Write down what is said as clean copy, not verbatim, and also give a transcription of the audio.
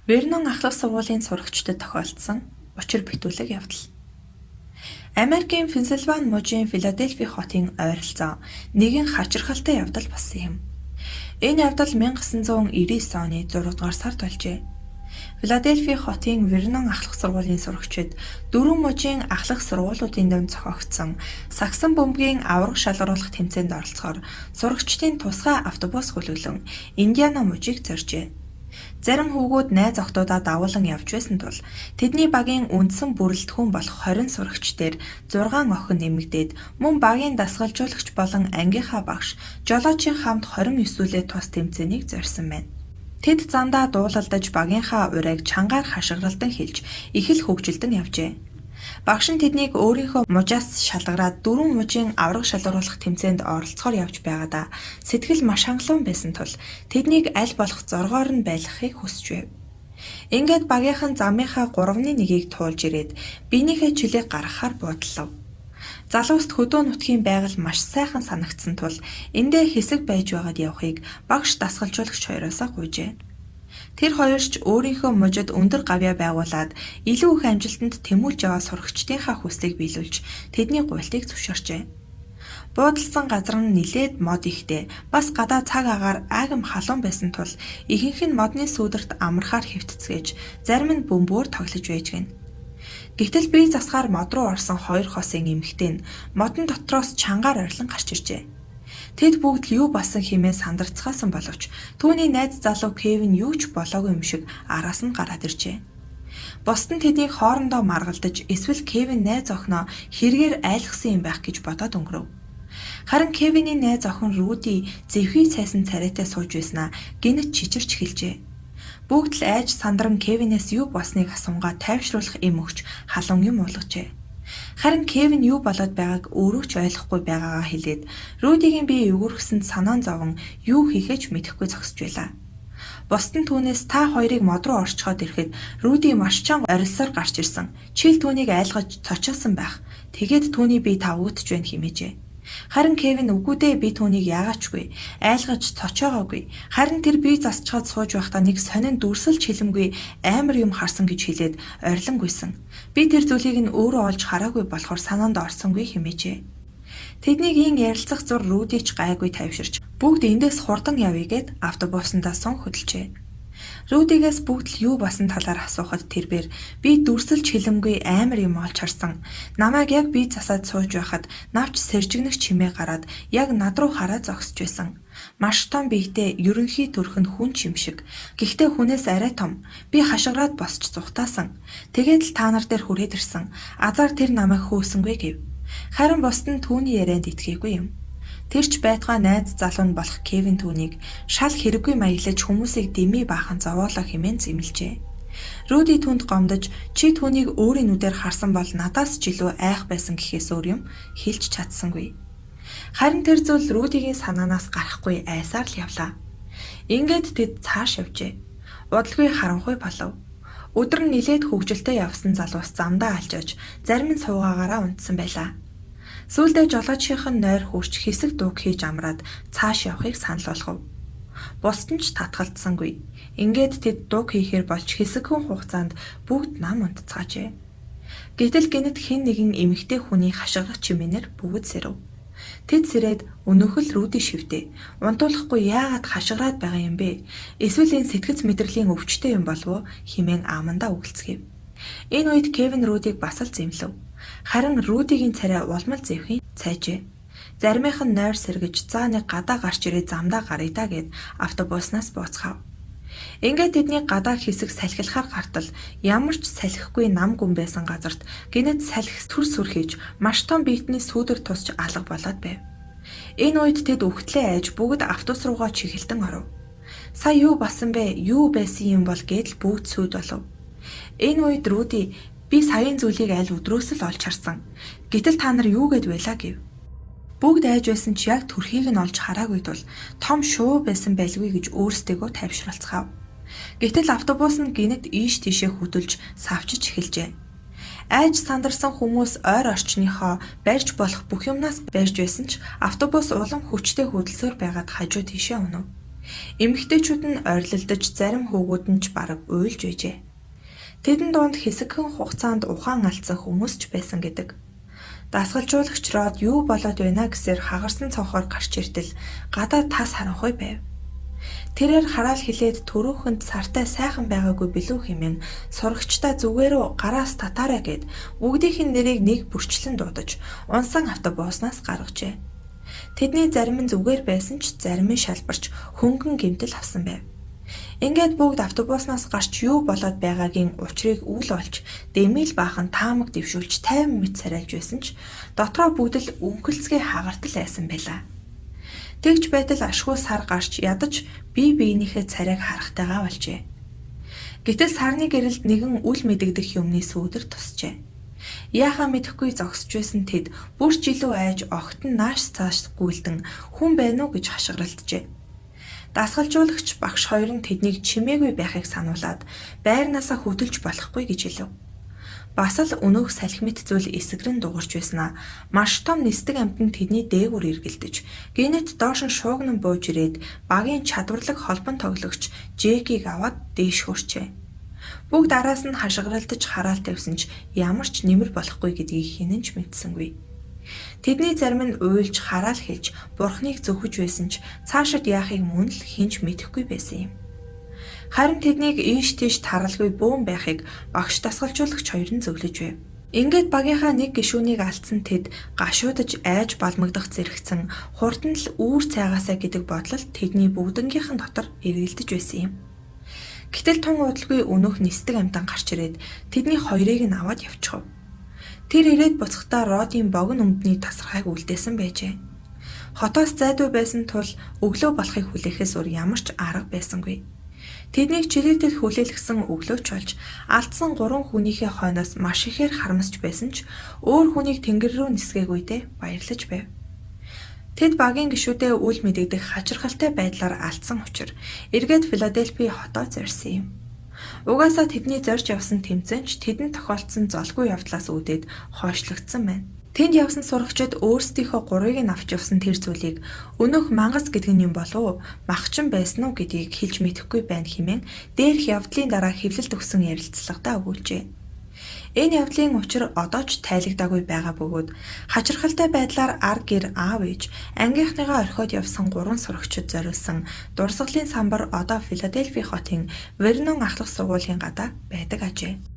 Вернон ахлах сургуулийн сурагчдад тохиолдсон учир битүүлэг явдал. Америкийн Пенсильвани мужийн Филадельфи хотын ойролцоо нэгэн хачирхалтай явдал болсон юм. Энэ явдал 1999 оны 6 дугаар сард болжээ. Филадельфи хотын Вернон ахлах сургуулийн сурагчид 4 мужийн ахлах сургуулиудын дунд зохиогдсон сагсан бөмбөгийн аварга шалгаруулах тэмцээнд оролцохоор сурагчдын тусгай автобус хөлөглөн Индиана мужийг зоржээ. Зарим хүүгүүд найз охтуудаа дагуулan явж байсан тул тэдний багийн үндсэн бүрэлдэхүүн болох 20 сурагч дээр 6 охин нэмэгдээд мөн багийн дасгалжуулагч болон ангийнхаа багш жолоочийн хамт 29 зүйлээ тус тэмцээнийг зорьсон байна. Тэд замдаа дуулалдаж багийнхаа урайг чангаар хашгиралдан хэлж их л хөгжилдөн явжээ. Багш нь тэднийг өөрийнхөө мужаас шалгараад 4 мужийн аварга шалгаруулах тэмцээнд оролцохоор явж байгаадаа сэтгэл маш хангалуун байсан тул тэднийг аль болох зоргоор нь байлгахыг хүсч байв. Ингээд багийнхан замынхаа 3/1-ийг туулж ирээд биенийхээ чөлөөг гаргахаар буудлав. Залууст хөдөө нутгийн байгаль маш сайхан санагдсан тул эндээ хэсэг байж байгаад явахыг багш дасгалжуулагч хоёроосоо гуйжээ. Тэр хоёр ч өөрийнхөө мужид өндөр гавьяа байгуулад илүү их амжилтанд тэмүүлж яваа сурагчдынхаа хүслийг биелүүлж тэдний гуйлтыг зөвшөөрчээ. Буудалсан газар нь нилээд мод ихтэй бас гадаа цаг агаар агам халуун байсан тул ихэнх нь модны сүүдэрт амархаар хэвтцгээж зарим нь бөмбөөр тоглож байж гэн. Гэтэл бие засгаар мод руу орсон 2 хосын эмэгтэй нь модон дотроос чангаар орилон гарч иржээ. Тэд бүгд л юу басан хэмээн сандарцгаасан боловч түүний найз залуу Кевин юу ч болоогүй юм шиг араас нь гараад иржээ. Бусд нь тэднийг хоорондоо маргалдаж эсвэл Кевин найз охиноо хэрэгээр айлгсан юм байх гэж бодоод өнгөрөв. Харин Кевиний найз охин Руди зэвхий цайсан царайтай сууж байснаа гинэт чичирч эхэлжээ. Бүгд л айж сандран Кевинээс юу болсныг асуунгаа тайвшруулах эм өгч халуун юм уулгажээ. Харин Кевин юу болоод байгааг өөрөө ч ойлгохгүй байгаагаа хэлээд Рудигийн бие эвгүрхсэнд санаан зовон юу хийхээч мэдэхгүй зогсож байлаа. Бусд нь түүнээс та хоёрыг мод руу орчхоод ирэхэд Руди маш чанга орилсоор гарч ирсэн. Чил түүнийг айлгаж цочоосон байх. Тэгээд түүний бие тавгуудж байна хэмээжээ. Харин Кевин үгүй дээ би түүнийг яагаачгүй айлгаж цочоогоогүй. Харин тэр бие засчаад сууж байхдаа нэг сонин дүрсэлж хэлэмгүй амар юм харсан гэж хэлээд орилон гуйсан. Би тэр зүйлийг нь өөрөө олж хараагүй болохоор санаанд орсонгүй хэмээжээ. Тэднийг ин ярилцах зур Рудич гайгүй тайвширч бүгд эндээс хурдан явъя гэд автобусандаа сон хөдөлжээ. Рудигээс бүгд л юу басан талаар асуухад тэрбээр би дүрсэлж хэлэмгүй амар юм олж харсан. Намайг яг би засаад сууж байхад навч сэржигнэх чимээ гараад яг над руу хараад зогсож байсан. Маш том биетэй ерөнхий төрх нь хүн юм шиг. Гэхдээ хүнээс арай том. Би хашгираад босч зүхтаасан. Тэгээд л та нар дээр хүрээд ирсэн. Азар тэр намайг хөөсөнгүй гэв. Харин бусд нь түүний ярианд итгээгүй юм. Тэрч байтугай найз залуу нь болох Кевин түүнийг шал хэрэггүй маяглаж хүмүүсийг дэмий баахан зовоолоо хэмээн зэмлжээ. Руди түнд гомдож чи түүнийг өөрийн нүдээр харсан бол надаас ч илүү айх байсан гэхээс өөр юм хэлж чадсангүй. Харин тэр зүйл Рудигийн санаанаас гарахгүй айсаар л явлаа. Ингээд тэд цааш явжээ. Удалгүй харанхуй болов. Өдөр нь нилээд хөвгөлтэй явсан залуус замдаа алжээж зарим нь суугаагаараа унтсан байлаа. Сүүлдээ жолоочийнх нь нойр хурч хэсэг дууг хийж амраад цааш явахыг санал болгов. Бусд нь ч татгалзсангүй. Ингээд тэд дууг хийхээр болж хэсэгхэн хугацаанд бүгд нам унтцгаажээ. Гэтэл гинэт хэн нэгэн эмэгтэй хүний хашгирах чимээнээр бүгд сэрэв. Тэд сэрээд өнөөхөл Руди шивдээ. Унтуулахгүй яагаад хашгираад байгаа юм бэ? Эсвэл энэ сэтгэц мэдрэлийн өвчтөе юм болов уу хэмээн аамандаа үгэлцгээв. Энэ үед Кевин Рудиг бас л зэмлэв. Харин Рудигийн царай улмал зэвхийн цайжээ. Заримынх нь нойр сэргэж заа нэг гадаа гарч ирээ замдаа гарыг даа гэд автобуснаас бууцгаав. Ингээд тэдний гадаа хэсэг салхилахаар гартал ямар ч салхихгүй нам гүн байсан газарт гинэт салхи түр сүр хийж маш том биетний сүүдэр тусч алга болоод байв. Энэ үед тэд өгтлээ айж бүгд автобус руугаа чихэлтэн оров. Сая юу басан бэ? Юу байсан юм бол гэдэл бүгд сүйд болов. Энэ үед Руди би саяын зүйлийг аль өдрөөс л олж харсан. Гэтэл та нар юу гэд байлаа гэв. Бүгд айж байсан ч яг төрхийг нь олж хараагүй тул том шуу байсан байлгүй гэж өөрсдийгөө тайвшруулцгаав. Гэтэл автобус нь гинэт ийш тийшээ хөдөлж савчиж эхэлжээ. Айж сандарсан хүмүүс ойр орчныхоо барьж болох бүх юмнаас барьж байсан ч автобус улам хүчтэй хөдөлсөөр байгаад хажуу тийшээ унав. Эмэгтэйчүүд нь ойрлолдож зарим хүүгүүд нь ч бараг уйлж байжээ. Тэдэн донд хэсэгхэн хугацаанд ухаан алдсан хүмүүс ч байсан гэдэг. Дасгалжуулагч Род юу болоод байна гэсээр хагарсан цонхоор гарч иртэл гадаад тас харанхуй байв. Тэрээр хараал хилээд төрөөхөнд сартай сайхан байгаагүй билүү хэмээн сурагчдаа зүгээрөө гараас татаарай гэд бүгдийнх нь нэрийг нэг бүрчлэн дуудаж унсан автобуснаас гаргажээ. Тэдний зарим нь зүгээр байсан ч зарим нь шалбарч хөнгөн гэмтэл авсан байв. Ингээд бүгд автобуснаас гарч юу болоод байгаагийн учрыг үл олж дэмэл баахан таамаг дэвшүүлж 50 м царайлж байсан ч дотроо бүгд л өнгөлцгөө хагартал айсан байлаа. Тэгж байтал ашгүй сар гарч ядаж бие биенийхээ царайг харахтайгаа болжээ. Гэтэл сарны гэрэлд нэгэн үл мэдэгдэх юмны сүүдэр тусчээ. Яахаа мэдэхгүй зогсож байсан тэд бүр жилүү айж огт нь нааш цааш гүйлдэн хүн байна уу гэж хашгиралджээ. Дасгалжуулагч багш хоёр нь тэднийг чимээгүй байхыг сануулад байрнаасаа хөдөлж болохгүй гэж хэлв. Бас л өнөөх салхимт зүйл эсгэрэн дуурч байснаа маш том нисдэг амьтан тэдний дээгүүр эргэлдэж гинэт доош нь шуугнан бууж ирээд багийн чадварлаг холбон тоглогч Жекийг аваад дээш хөрчээ. Бүгд араас нь хашгиралдаж хараал тавьсан ч ямар ч нэмэр болохгүй гэдгийг хинэн ч мэдсэнгүй. Тэдний зарим нь уйлж хараал хэлж бурхныг зөвхөж байсан ч цаашид яахыг мөн л хинч мэдэхгүй байсан юм. Харин тэднийг ийш тийш таралгүй бөөн байхыг багш дасгалжуулагч хоёр нь зөвлөж байв. Ингээд багийнхаа нэг гишүүнийг алдсан тэд гашуудаж айж балмагдах зэрэгцэн хурдан л үүр цайгаасаа гэдэг бодлол тэдний бүгднгийнхэн дотор эргэлдэж байсан юм. Гэтэл тун удалгүй өнөөх нисдэг амьтан гарч ирээд тэдний хоёрыг нь аваад явчихв. Тэр ирээд буцахдаа Родын богино өмдний тасархайг үлдээсэн байжээ. Хотоос зайдуу байсан тул өглөө болохыг хүлээхээс өөр ямар ч арга байсангүй. Тэднийг чирээдэл хүлээлгсэн өглөөч болж алдсан 3 хүнийхээ хойноос маш ихээр харамсч байсан ч өөр хүнийг тэнгэр рүү нисгээгүйдээ баярлаж байв. Тэд багийн гишүүдээ үл мэдэгдэх хачирхалтай байдлаар алдсан учраас эргээд Филадельфи хотоо зорьсон юм. Угаасаа тэдний зорж явсан тэмцээнч тэдэнд тохиолдсон золгүй явдлаас үүдээд хойшлогдсон байна. Тэнд явсан сурагчид өөрсдийнхөө гурыг нь авч явсан тэр зүйлийг өнөөх мангас гэдэг нь юм болов уу, махчин байсан уу гэдгийг хэлж мэдэхгүй байна хэмээн дээрх явдлын дараа хэвлэлд өгсөн ярилцлагадаа өгүүлжээ. Энэ явдлын учир одоо ч тайлагдаагүй байгаа бөгөөд хачирхалтай байдлаар ар гэр аав ээж ангийнхныгаа орхиод явсан 3 сурагчид зориулсан дурсгалын самбар одоо Филадельфи хотын Вернон ахлах сургуулийн гадаа байдаг ажээ.